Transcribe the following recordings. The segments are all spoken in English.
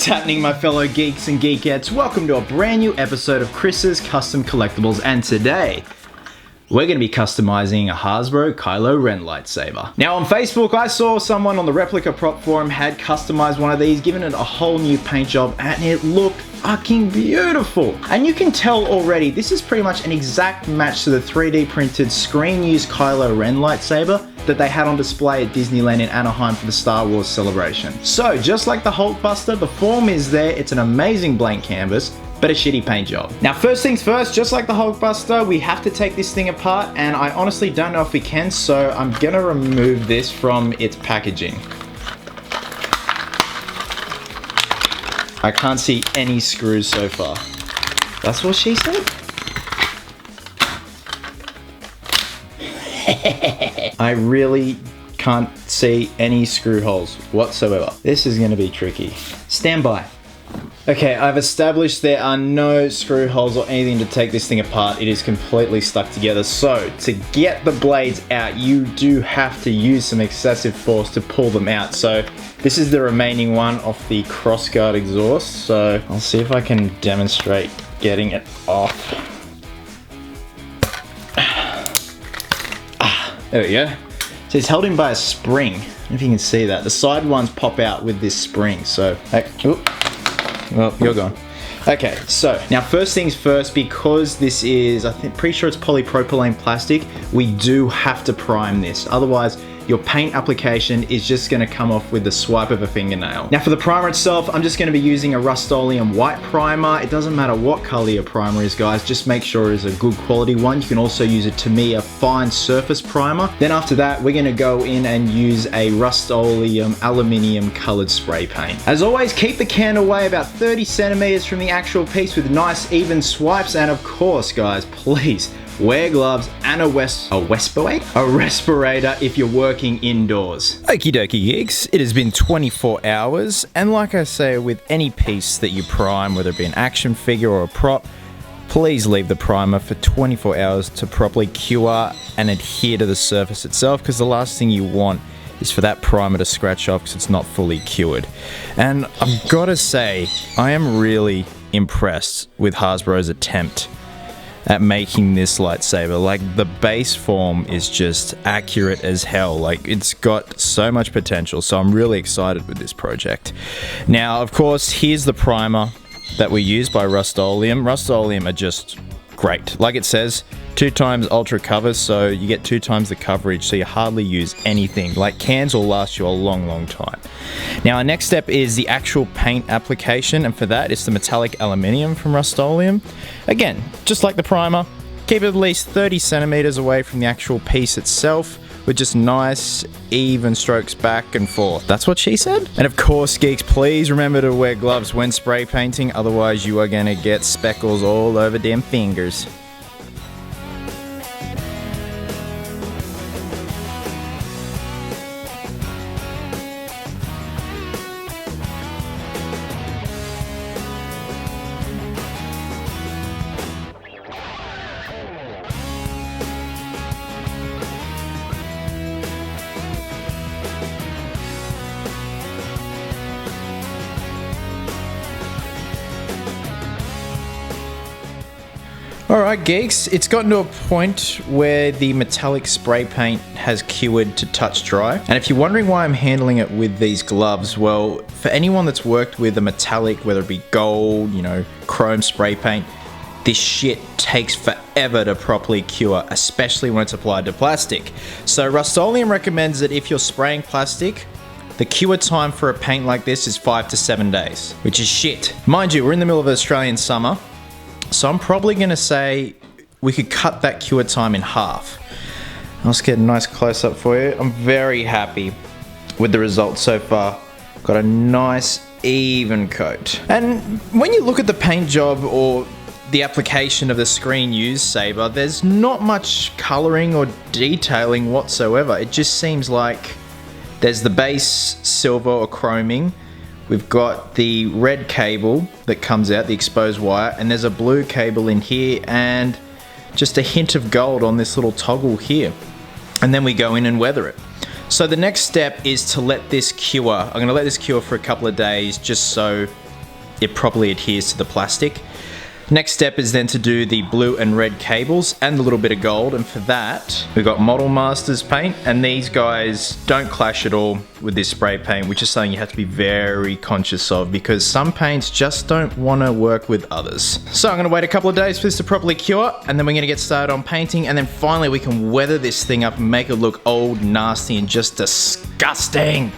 What's happening, my fellow geeks and geekettes? Welcome to a brand new episode of Chris's Custom Collectables, and today we're going to be customizing a Hasbro Kylo Ren lightsaber. Now on Facebook, I saw someone on the replica prop forum had customized one of these, given it a whole new paint job, and it looked fucking beautiful. And you can tell already, this is pretty much an exact match to the 3D printed screen-used Kylo Ren lightsaber that they had on display at Disneyland in Anaheim for the Star Wars celebration. So just like the Hulkbuster, the form is there, it's an amazing blank canvas, but a shitty paint job. Now first things first, just like the Hulkbuster, we have to take this thing apart, and I honestly don't know if we can, so I'm gonna remove this from its packaging. I can't see any screws so far. That's what she said? I really can't see any screw holes whatsoever. This is gonna be tricky. Stand by. Okay, I've established there are no screw holes or anything to take this thing apart. It is completely stuck together. So to get the blades out, you do have to use some excessive force to pull them out. So this is the remaining one off the crossguard exhaust. So I'll see if I can demonstrate getting it off. There we go. So it's held in by a spring. I don't know if you can see that. The side ones pop out with this spring. So, well, you're gone. Okay, so now first things first, because this is, pretty sure it's polypropylene plastic, we do have to prime this. Otherwise, your paint application is just gonna come off with the swipe of a fingernail. Now for the primer itself, I'm just gonna be using a Rust-Oleum white primer. It doesn't matter what color your primer is, guys, just make sure it's a good quality one. You can also use a Tamiya fine surface primer. Then after that, we're gonna go in and use a Rust-Oleum aluminium colored spray paint. As always, keep the can away about 30 centimeters from the actual piece with nice even swipes. And of course, guys, please, wear gloves and a respirator if you're working indoors. Okie dokie geeks, it has been 24 hours, and like I say with any piece that you prime, whether it be an action figure or a prop, please leave the primer for 24 hours to properly cure and adhere to the surface itself, because the last thing you want is for that primer to scratch off because it's not fully cured. And I've got to say, I am really impressed with Hasbro's attempt at making this lightsaber. Like, the base form is just accurate as hell. Like, it's got so much potential, so I'm really excited with this project. Now, of course, here's the primer that we use by Rust-Oleum. Rust-Oleum are just great. Like it says, 2 times ultra cover, so you get 2 times the coverage, so you hardly use anything. Like, cans will last you a long time. Now our next step is the actual paint application, and for that it's the metallic aluminium from Rust-Oleum. Again, just like the primer, keep it at least 30 centimeters away from the actual piece itself, with just nice even strokes back and forth. That's what she said. And of course, geeks, please remember to wear gloves when spray painting, otherwise you are gonna get speckles all over them fingers. Alright geeks, it's gotten to a point where the metallic spray paint has cured to touch dry. And if you're wondering why I'm handling it with these gloves, well, for anyone that's worked with a metallic, whether it be gold, chrome spray paint, this shit takes forever to properly cure, especially when it's applied to plastic. So Rust-Oleum recommends that if you're spraying plastic, the cure time for a paint like this is 5 to 7 days, which is shit. Mind you, we're in the middle of Australian summer, so I'm probably gonna say we could cut that cure time in half. I'll just get a nice close up for you. I'm very happy with the results so far. Got a nice even coat. And when you look at the paint job or the application of the screen used saber, there's not much coloring or detailing whatsoever. It just seems like there's the base silver or chroming. We've got the red cable that comes out, the exposed wire, and there's a blue cable in here and just a hint of gold on this little toggle here. And then we go in and weather it. So the next step is to let this cure. I'm gonna let this cure for a couple of days just so it properly adheres to the plastic. Next step is then to do the blue and red cables and a little bit of gold, and for that we've got Model Masters paint, and these guys don't clash at all with this spray paint, which is something you have to be very conscious of because some paints just don't want to work with others. So I'm going to wait a couple of days for this to properly cure, and then we're going to get started on painting, and then finally we can weather this thing up and make it look old, nasty, and just disgusting.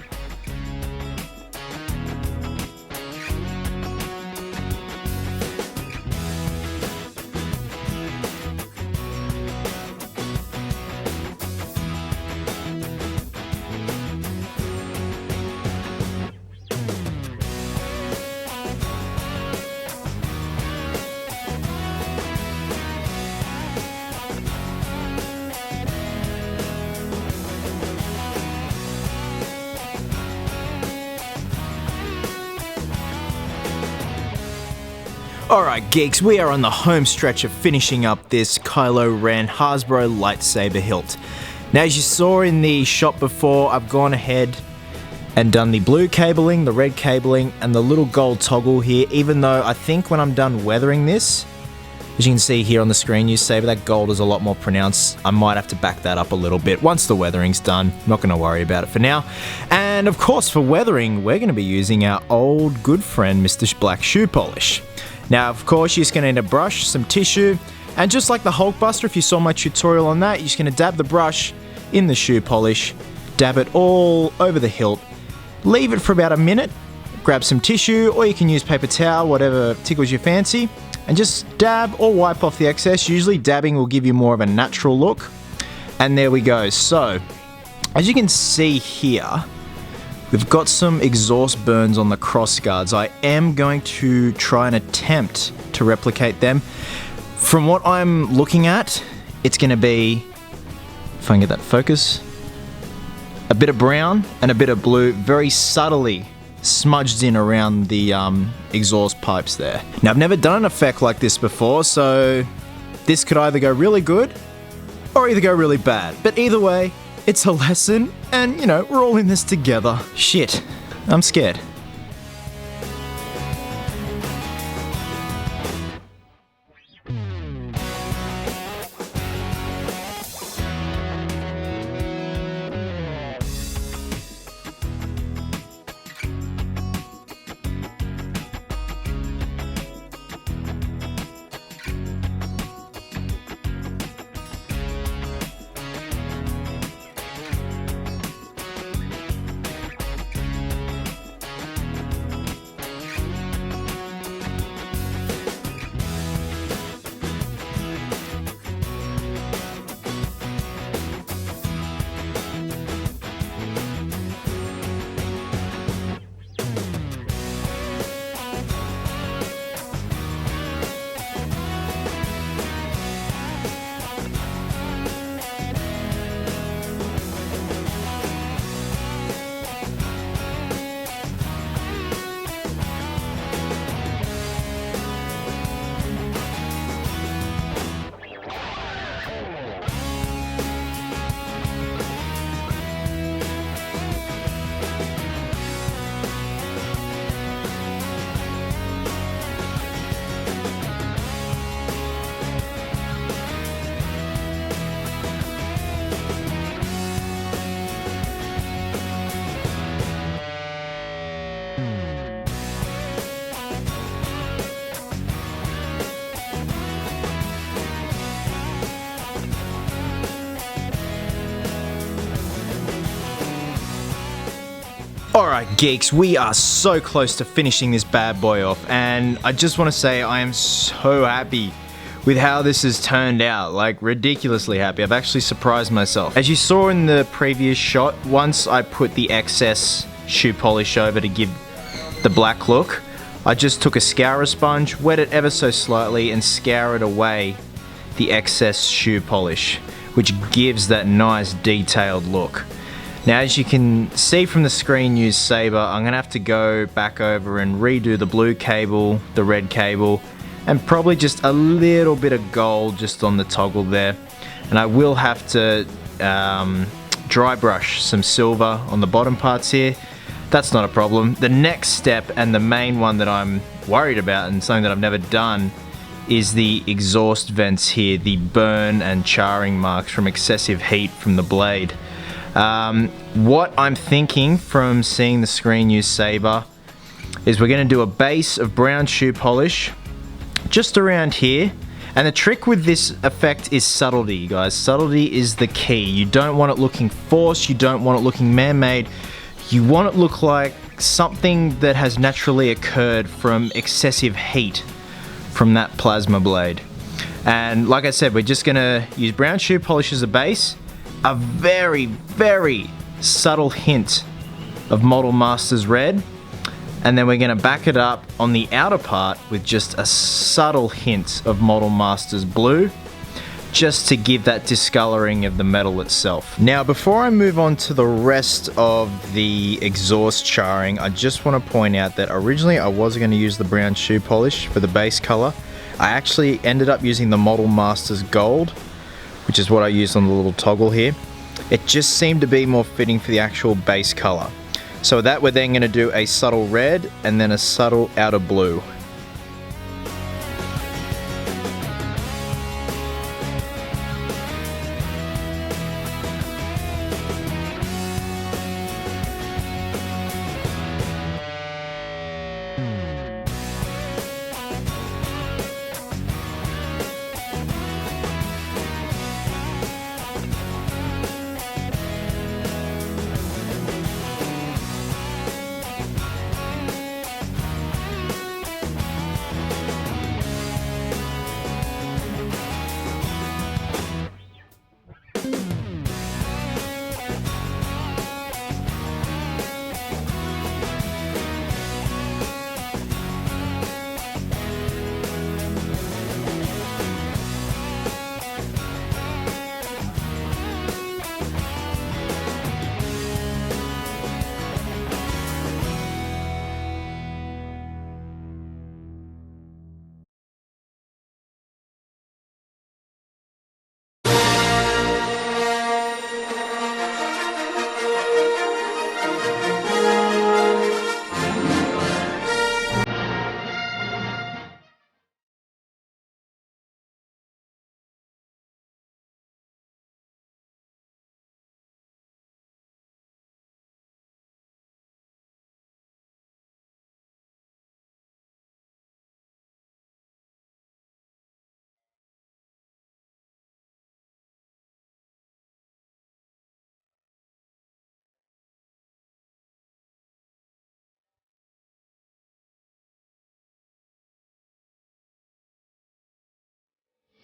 Alright geeks, we are on the home stretch of finishing up this Kylo Ren Hasbro Lightsaber hilt. Now as you saw in the shot before, I've gone ahead and done the blue cabling, the red cabling, and the little gold toggle here, even though I think when I'm done weathering this, as you can see here on the screen, you say that gold is a lot more pronounced. I might have to back that up a little bit once the weathering's done. I'm not going to worry about it for now. And of course for weathering, we're going to be using our old good friend Mr. Black Shoe Polish. Now, of course, you're just going to need a brush, some tissue, and just like the Hulkbuster, if you saw my tutorial on that, you're just going to dab the brush in the shoe polish, dab it all over the hilt, leave it for about a minute, grab some tissue, or you can use paper towel, whatever tickles your fancy, and just dab or wipe off the excess. Usually dabbing will give you more of a natural look. And there we go. So, as you can see here, we've got some exhaust burns on the cross guards. I am going to try and attempt to replicate them. From what I'm looking at, it's going to be, if I can get that focus, a bit of brown and a bit of blue, very subtly smudged in around the exhaust pipes there. Now, I've never done an effect like this before, so this could either go really good or either go really bad. But either way, it's a lesson, and you know, we're all in this together. Shit, I'm scared. Alright geeks, we are so close to finishing this bad boy off, and I just want to say I am so happy with how this has turned out, like ridiculously happy. I've actually surprised myself. As you saw in the previous shot, once I put the excess shoe polish over to give the black look, I just took a scourer sponge, wet it ever so slightly, and scoured away the excess shoe polish, which gives that nice detailed look. Now, as you can see from the screen used saber, I'm gonna have to go back over and redo the blue cable, the red cable, and probably just a little bit of gold just on the toggle there. And I will have to dry brush some silver on the bottom parts here. That's not a problem. The next step, and the main one that I'm worried about and something that I've never done, is the exhaust vents here, the burn and charring marks from excessive heat from the blade. What I'm thinking from seeing the screen use Saber is we're going to do a base of brown shoe polish just around here. And the trick with this effect is subtlety, guys. Subtlety is the key. You don't want it looking forced, you don't want it looking man-made. You want it to look like something that has naturally occurred from excessive heat from that plasma blade. And like I said, we're just gonna use brown shoe polish as a base, a very, very subtle hint of Model Masters red, and then we're gonna back it up on the outer part with just a subtle hint of Model Masters blue, just to give that discoloring of the metal itself. Now, before I move on to the rest of the exhaust charring, I just want to point out that originally I was going to use the brown shoe polish for the base color. I actually ended up using the Model Masters gold, which is what I used on the little toggle here. It just seemed to be more fitting for the actual base color. So with that, we're then going to do a subtle red and then a subtle outer blue.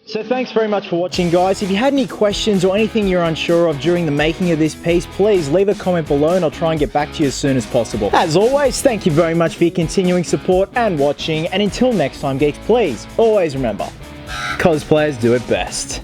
So thanks very much for watching, guys. If you had any questions or anything you're unsure of during the making of this piece, please leave a comment below and I'll try and get back to you as soon as possible. As always, thank you very much for your continuing support and watching, and until next time, geeks, please always remember, cosplayers do it best.